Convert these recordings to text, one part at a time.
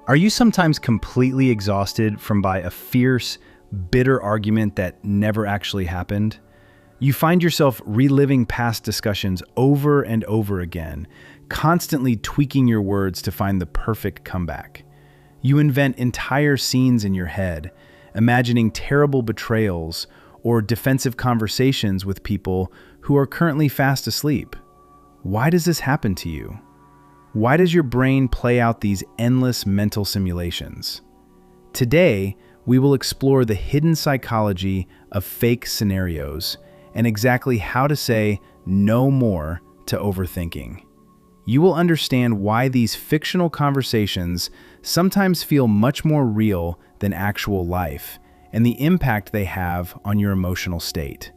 Are you sometimes completely exhausted from a fierce, bitter argument that never actually happened? You find yourself reliving past discussions over and over again, constantly tweaking your words to find the perfect comeback. You invent entire scenes in your head, imagining terrible betrayals or defensive conversations with people who are currently fast asleep. Why does this happen to you? Why does your brain play out these endless mental simulations? Today, we will explore the hidden psychology of fake scenarios and exactly how to say no more to overthinking. You will understand why these fictional conversations sometimes feel much more real than actual life and the impact they have on your emotional state.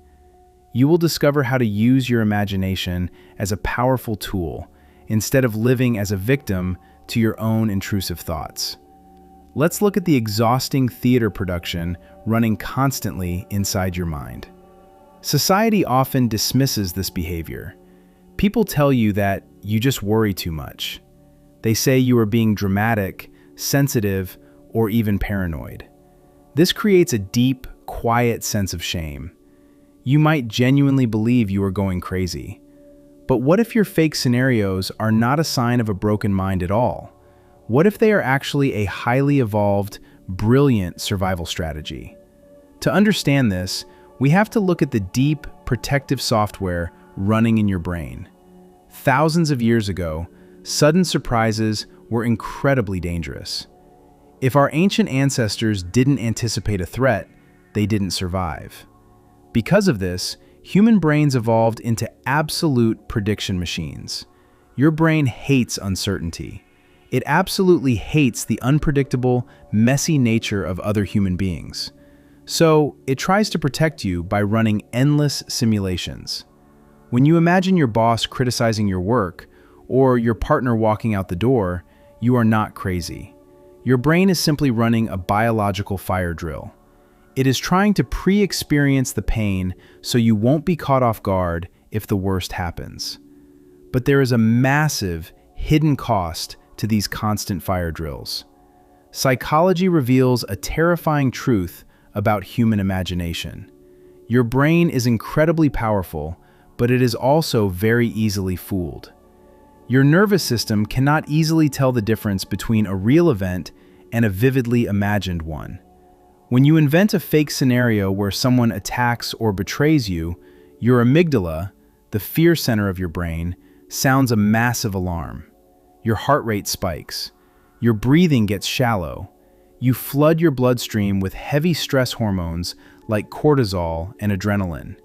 You will discover how to use your imagination as a powerful tool instead of living as a victim to your own intrusive thoughts. Let's look at the exhausting theater production running constantly inside your mind. Society often dismisses this behavior. People tell you that you just worry too much. They say you are being dramatic, sensitive, or even paranoid. This creates a deep, quiet sense of shame. You might genuinely believe you are going crazy. But what if your fake scenarios are not a sign of a broken mind at all? What if they are actually a highly evolved, brilliant survival strategy? To understand this, we have to look at the deep, protective software running in your brain. Thousands of years ago, sudden surprises were incredibly dangerous. If our ancient ancestors didn't anticipate a threat, they didn't survive. Because of this, human brains evolved into absolute prediction machines. Your brain hates uncertainty. It absolutely hates the unpredictable, messy nature of other human beings. So, it tries to protect you by running endless simulations. When you imagine your boss criticizing your work, or your partner walking out the door, you are not crazy. Your brain is simply running a biological fire drill. It is trying to pre-experience the pain so you won't be caught off guard if the worst happens. But there is a massive, hidden cost to these constant fire drills. Psychology reveals a terrifying truth about human imagination. Your brain is incredibly powerful, but it is also very easily fooled. Your nervous system cannot easily tell the difference between a real event and a vividly imagined one. When you invent a fake scenario where someone attacks or betrays you, your amygdala, the fear center of your brain, sounds a massive alarm. Your heart rate spikes. Your breathing gets shallow. You flood your bloodstream with heavy stress hormones like cortisol and adrenaline.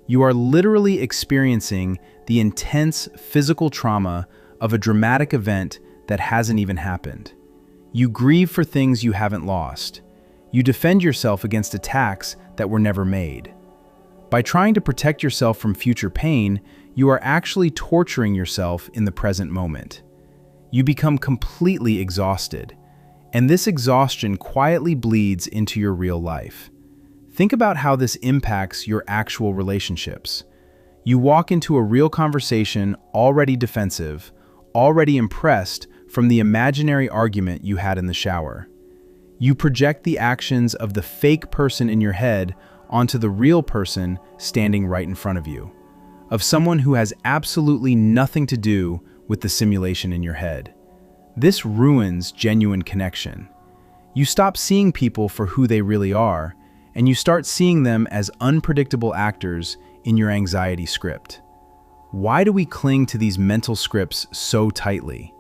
You are literally experiencing the intense physical trauma of a dramatic event that hasn't even happened. You grieve for things you haven't lost. You defend yourself against attacks that were never made. By trying to protect yourself from future pain, you are actually torturing yourself in the present moment. You become completely exhausted, and this exhaustion quietly bleeds into your real life. Think about how this impacts your actual relationships. You walk into a real conversation already defensive, already impressed from the imaginary argument you had in the shower. You project the actions of the fake person in your head onto the real person standing right in front of you, of someone who has absolutely nothing to do with the simulation in your head. This ruins genuine connection. You stop seeing people for who they really are, and you start seeing them as unpredictable actors in your anxiety script. Why do we cling to these mental scripts so tightly?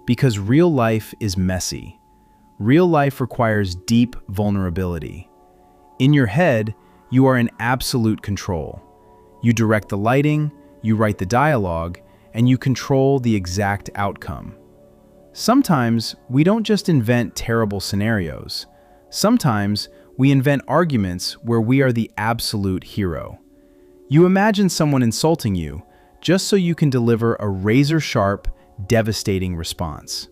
Because real life is messy. Real life requires deep vulnerability. In your head, you are in absolute control. You direct the lighting, you write the dialogue, and you control the exact outcome. Sometimes we don't just invent terrible scenarios. Sometimes we invent arguments where we are the absolute hero. You imagine someone insulting you just so you can deliver a razor-sharp, devastating response.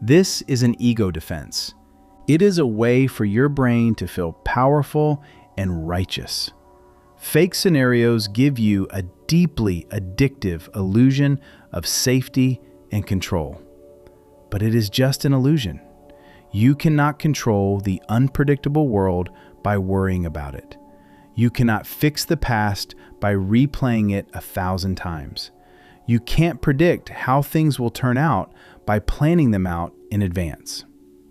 This is an ego defense. It is a way for your brain to feel powerful and righteous. Fake scenarios give you a deeply addictive illusion of safety and control. But it is just an illusion. You cannot control the unpredictable world by worrying about it. You cannot fix the past by replaying it 1,000 times. You can't predict how things will turn out by planning them out in advance.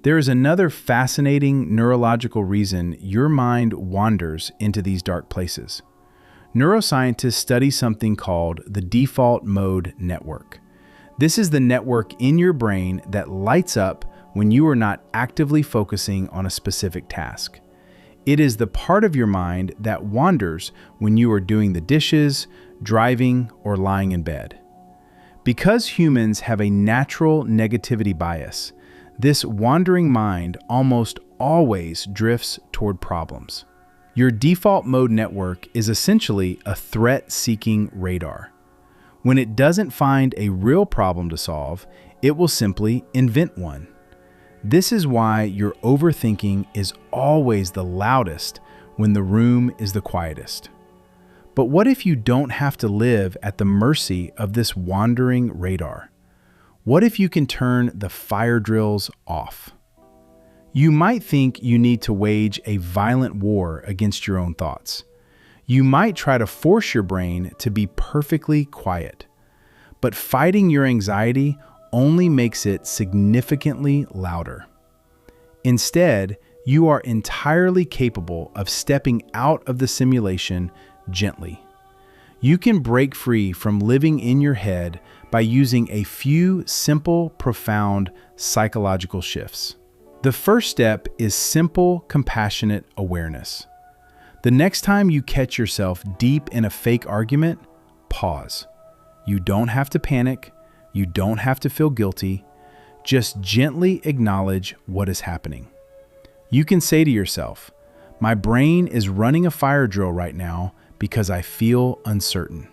There is another fascinating neurological reason your mind wanders into these dark places. Neuroscientists study something called the default mode network. This is the network in your brain that lights up when you are not actively focusing on a specific task. It is the part of your mind that wanders when you are doing the dishes, driving, or lying in bed. Because humans have a natural negativity bias, this wandering mind almost always drifts toward problems. Your default mode network is essentially a threat-seeking radar. When it doesn't find a real problem to solve, it will simply invent one. This is why your overthinking is always the loudest when the room is the quietest. But what if you don't have to live at the mercy of this wandering radar? What if you can turn the fire drills off? You might think you need to wage a violent war against your own thoughts. You might try to force your brain to be perfectly quiet. But fighting your anxiety only makes it significantly louder. Instead, you are entirely capable of stepping out of the simulation gently. You can break free from living in your head by using a few simple, profound psychological shifts. The first step is simple, compassionate awareness. The next time you catch yourself deep in a fake argument, pause. You don't have to panic. You don't have to feel guilty. Just gently acknowledge what is happening. You can say to yourself, "My brain is running a fire drill right now because I feel uncertain."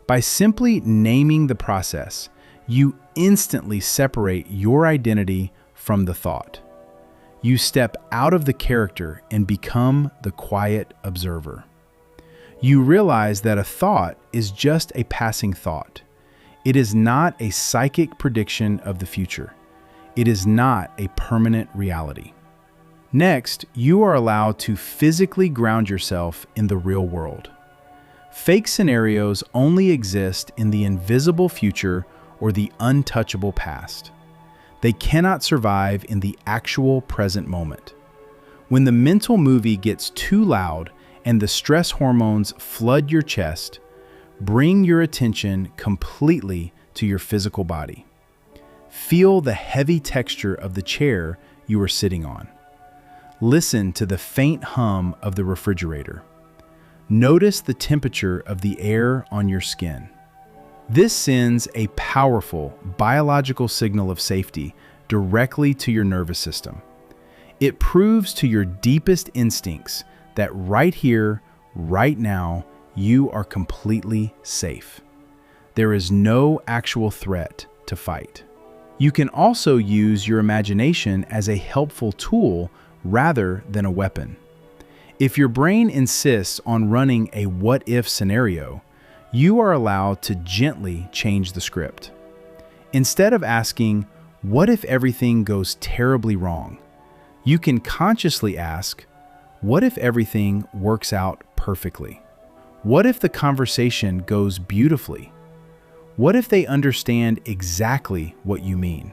By simply naming the process, you instantly separate your identity from the thought. You step out of the character and become the quiet observer. You realize that a thought is just a passing thought. It is not a psychic prediction of the future. It is not a permanent reality. Next, you are allowed to physically ground yourself in the real world. Fake scenarios only exist in the invisible future or the untouchable past. They cannot survive in the actual present moment. When the mental movie gets too loud and the stress hormones flood your chest, bring your attention completely to your physical body. Feel the heavy texture of the chair you are sitting on. Listen to the faint hum of the refrigerator. Notice the temperature of the air on your skin. This sends a powerful biological signal of safety directly to your nervous system. It proves to your deepest instincts that right here, right now, you are completely safe. There is no actual threat to fight. You can also use your imagination as a helpful tool rather than a weapon. If your brain insists on running a what-if scenario, you are allowed to gently change the script. Instead of asking, "What if everything goes terribly wrong?" you can consciously ask, "What if everything works out perfectly? What if the conversation goes beautifully? What if they understand exactly what you mean?"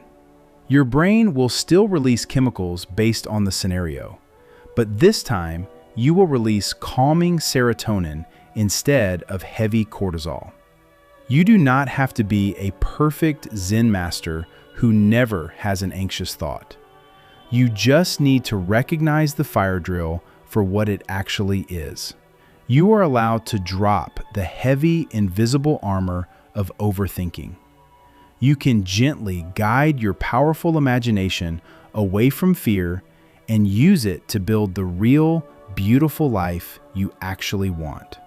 Your brain will still release chemicals based on the scenario, but this time you will release calming serotonin instead of heavy cortisol. You do not have to be a perfect Zen master who never has an anxious thought. You just need to recognize the fire drill for what it actually is. You are allowed to drop the heavy, invisible armor of overthinking. You can gently guide your powerful imagination away from fear and use it to build the real, beautiful life you actually want.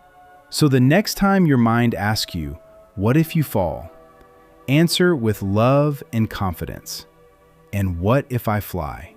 So the next time your mind asks you, "What if you fall?" answer with love and confidence, "And what if I fly?"